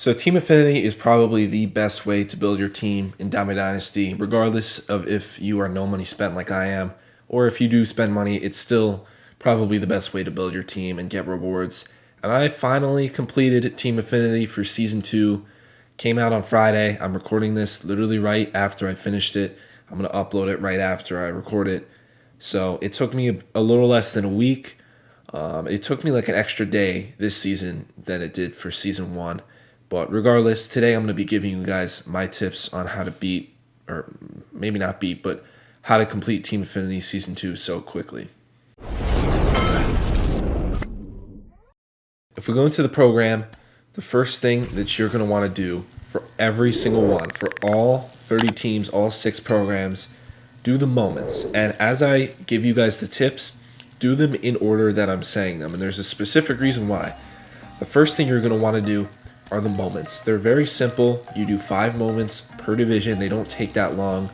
So Team Affinity is probably the best way to build your team in Diamond Dynasty, regardless of if you are no money spent like I am, or if you do spend money, it's still probably the best way to build your team and get rewards. And I finally completed Team Affinity for Season 2. Came out on Friday. I'm recording this literally right after I finished it. I'm going to upload it right after I record it. So it took me a little less than a week. It took me like an extra day this season than it did for Season 1. But regardless, today I'm going to be giving you guys my tips on how to beat, or maybe not beat, but how to complete Team Affinity Season 2 so quickly. If we go into the program, the first thing that you're going to want to do for every single one, for all 30 teams, all 6 programs, do the moments. And as I give you guys the tips, do them in order that I'm saying them. And there's a specific reason why. The first thing you're going to want to do are the moments. They're very simple. You do 5 moments per division. They don't take that long.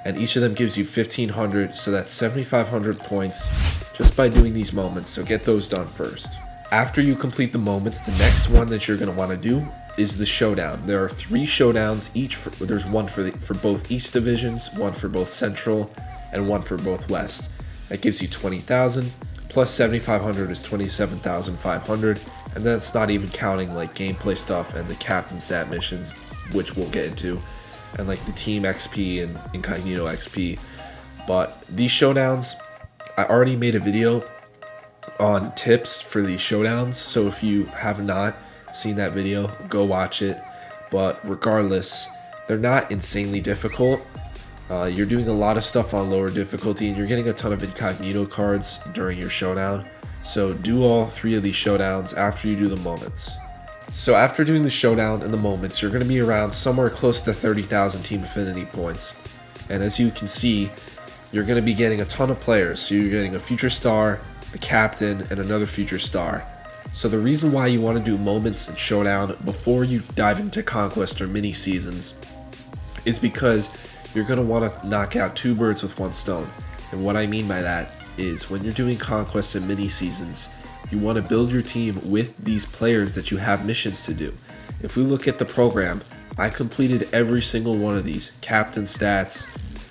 And each of them gives you 1,500, so that's 7,500 points just by doing these moments. So get those done first. After you complete the moments, the next one that you're going to want to do is the showdown. There are 3 showdowns each. There's one for both East divisions, one for both Central, and one for both West. That gives you 20,000. Plus 7,500 is 27,500, and that's not even counting like gameplay stuff and the captain stat missions, which we'll get into, and like the team XP and incognito XP. But these showdowns, I already made a video on tips for these showdowns, so if you have not seen that video, go watch it. But regardless, they're not insanely difficult. You're doing a lot of stuff on lower difficulty, and you're getting a ton of incognito cards during your showdown. So do all 3 of these showdowns after you do the moments. So after doing the showdown and the moments, you're going to be around somewhere close to 30,000 Team Affinity points. And as you can see, you're going to be getting a ton of players. So you're getting a future star, a captain, and another future star. So the reason why you want to do moments and showdown before you dive into conquest or mini seasons is because you're going to want to knock out 2 birds with 1 stone. And what I mean by that is when you're doing conquest and mini seasons, you want to build your team with these players that you have missions to do. If we look at the program, I completed every single one of these captain stats,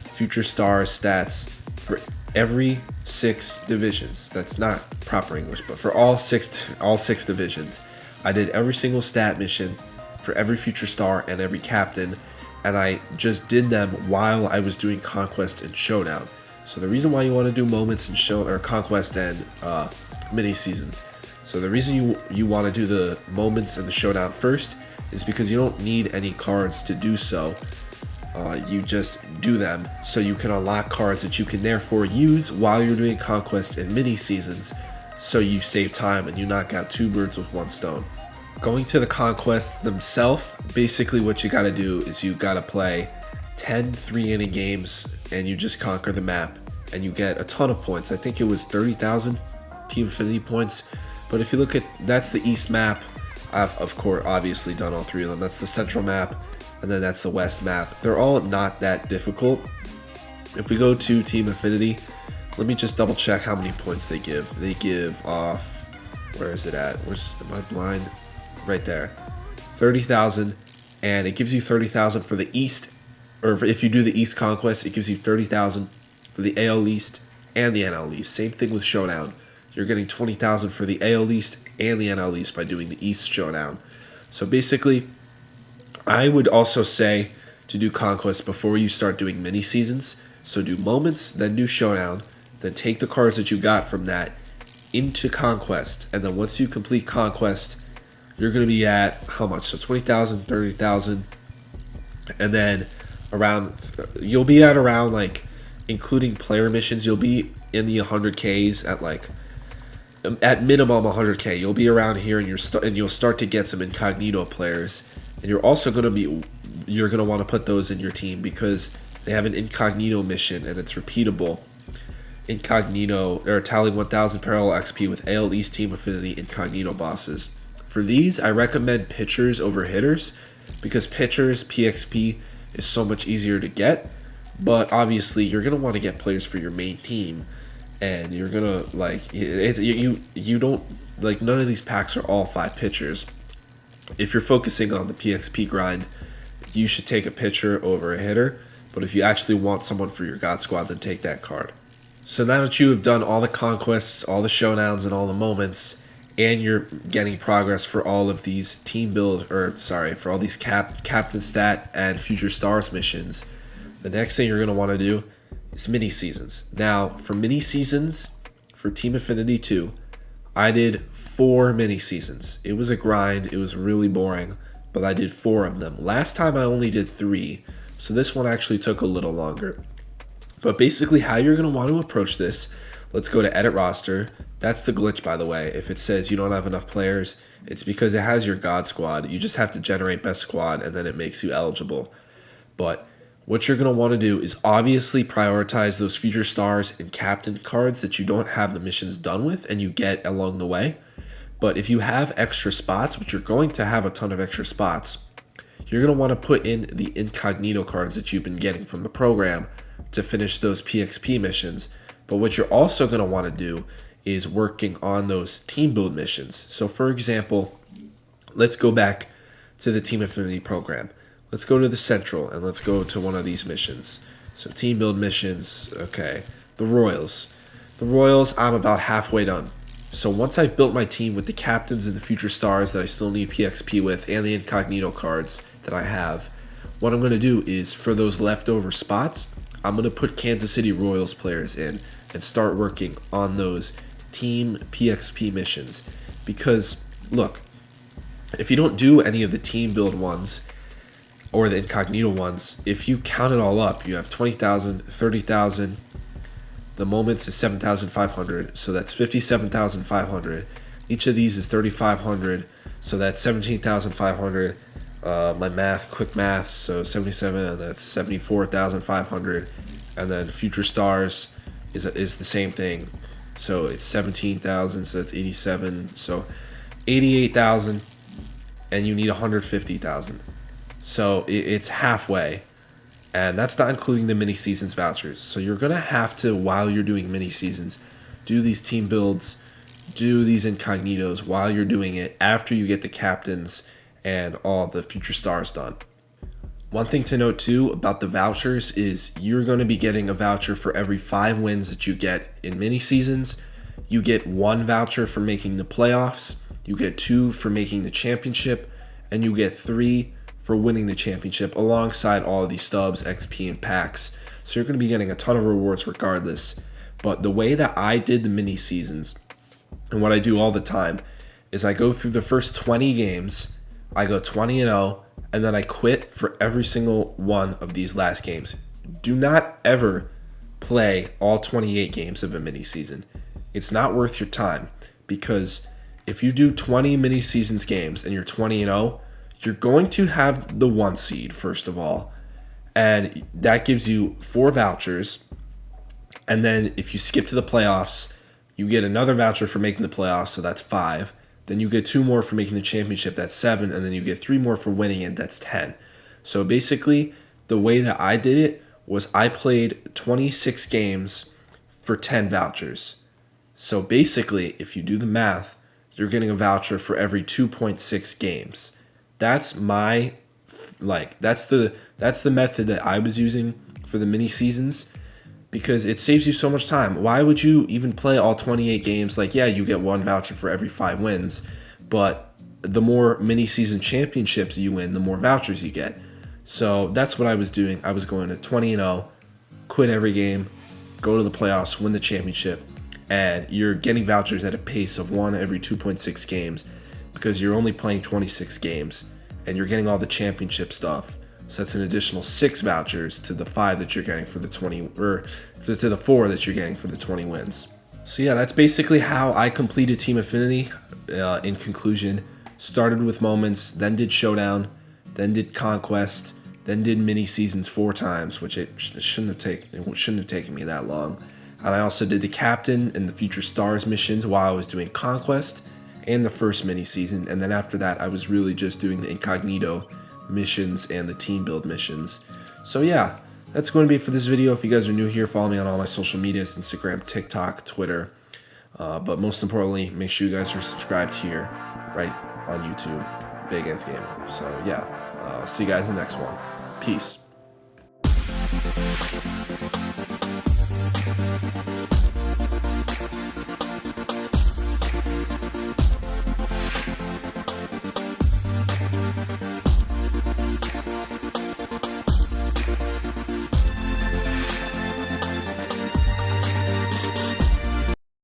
future star stats for every 6 divisions. That's not proper English, but for all six divisions, I did every single stat mission for every future star and every captain, and I just did them while I was doing conquest and showdown. So the reason why you want to do moments and conquest and mini seasons. So the reason you want to do the moments and the showdown first is because you don't need any cards to do so. You just do them so you can unlock cards that you can therefore use while you're doing conquest and mini seasons, so you save time and you knock out 2 birds with 1 stone. Going to the conquests themselves, basically what you got to do is you got to play 10 3-inning games and you just conquer the map and you get a ton of points. I think it was 30,000 Team Affinity points. But if you look at, that's the East map. I've of course obviously done all 3 of them. That's the Central map, and then that's the West map. They're all not that difficult. If we go to Team Affinity, let me just double check how many points they give. They give off, where is it at? Am I blind? Right there, 30,000, and it gives you 30,000 for the East, or if you do the East Conquest, it gives you 30,000 for the AL East and the NL East. Same thing with Showdown. You're getting 20,000 for the AL East and the NL East by doing the East Showdown. So basically, I would also say to do Conquest before you start doing mini seasons. So do moments, then do Showdown, then take the cards that you got from that into Conquest, and then once you complete Conquest, you're going to be at how much? So 20,000, 30,000, and then you'll be at around, like, including player missions, you'll be in the 100Ks at minimum 100K. You'll be around here, and you'll start to get some incognito players, and you're also going to want to put those in your team because they have an incognito mission and it's repeatable. Incognito, or tally 1,000 parallel XP with AL East Team Affinity incognito bosses. For these, I recommend pitchers over hitters because pitchers, PXP, is so much easier to get. But obviously, you're going to want to get players for your main team. And you're going to, you don't, like, none of these packs are all 5 pitchers. If you're focusing on the PXP grind, you should take a pitcher over a hitter. But if you actually want someone for your God Squad, then take that card. So now that you have done all the conquests, all the showdowns, and all the moments, and you're getting progress for all of these for all these captain stat and future stars missions, the next thing you're going to want to do is mini seasons. Now, for mini seasons, for Team Affinity 2, I did 4 mini seasons. It was a grind. It was really boring, but I did 4 of them. Last time I only did 3, so this one actually took a little longer. But basically how you're going to want to approach this, let's go to edit roster. That's the glitch, by the way. If it says you don't have enough players, it's because it has your God Squad. You just have to generate best squad, and then it makes you eligible. But what you're going to want to do is obviously prioritize those future stars and captain cards that you don't have the missions done with and you get along the way. But if you have extra spots, which you're going to have a ton of extra spots, you're going to want to put in the incognito cards that you've been getting from the program to finish those PXP missions. But what you're also going to want to do is working on those team build missions. So for example, let's go back to the Team Affinity program. Let's go to the Central and let's go to one of these missions. So team build missions, okay. The Royals. The Royals, I'm about halfway done. So once I've built my team with the captains and the future stars that I still need PXP with and the incognito cards that I have, what I'm going to do is for those leftover spots, I'm going to put Kansas City Royals players in and start working on those team PXP missions. Because, look, if you don't do any of the team build ones or the incognito ones, if you count it all up, you have 20,000, 30,000. The moments is 7,500, so that's 57,500. Each of these is 3,500, so that's 17,500. My math, quick math, so 77, and that's 74,500. And then future stars is the same thing, so it's 17,000, so that's 87, so 88,000, and you need 150,000. So it's halfway, and that's not including the mini seasons vouchers. So you're gonna have to, while you're doing mini seasons, do these team builds, do these incognitos while you're doing it after you get the captains and all the future stars done. One thing to note too about the vouchers is you're going to be getting a voucher for every 5 wins that you get in mini seasons. You get 1 voucher for making the playoffs, you get 2 for making the championship, and you get 3 for winning the championship alongside all of these stubs, XP, and packs. So you're going to be getting a ton of rewards regardless. But the way that I did the mini seasons and what I do all the time is I go through the first 20 games, I go 20-0, and then I quit for every single one of these last games. Do not ever play all 28 games of a mini season. It's not worth your time, because if you do 20 mini seasons games and you're 20-0, you're going to have the 1 seed first of all, and that gives you 4 vouchers. And then if you skip to the playoffs, you get another voucher for making the playoffs, so that's 5. Then you get 2 more for making the championship, that's 7, and then you get 3 more for winning it, that's 10. So basically, the way that I did it was I played 26 games for 10 vouchers. So basically, if you do the math, you're getting a voucher for every 2.6 games. That's that's the method that I was using for the mini seasons, because it saves you so much time. Why would you even play all 28 games? Like, yeah, you get 1 voucher for every 5 wins, but the more mini season championships you win, the more vouchers you get. So that's what I was doing. I was going to 20-0, quit every game, go to the playoffs, win the championship, and you're getting vouchers at a pace of 1 every 2.6 games because you're only playing 26 games, and you're getting all the championship stuff. So that's an additional 6 vouchers to the 5 that you're getting for the 20, or to the 4 that you're getting for the 20 wins. So yeah, that's basically how I completed Team Affinity. In conclusion, started with moments, then did showdown, then did conquest, then did mini seasons 4 times, which it shouldn't have taken me that long. And I also did the captain and the future stars missions while I was doing conquest and the first mini season. And then after that, I was really just doing the incognito missions and the team build missions. So yeah, that's going to be it for this video. If you guys are new here, follow me on all my social medias: Instagram, TikTok, Twitter. But most importantly, make sure you guys are subscribed here, right on YouTube. big ends game. So yeah, see you guys in the next one. Peace.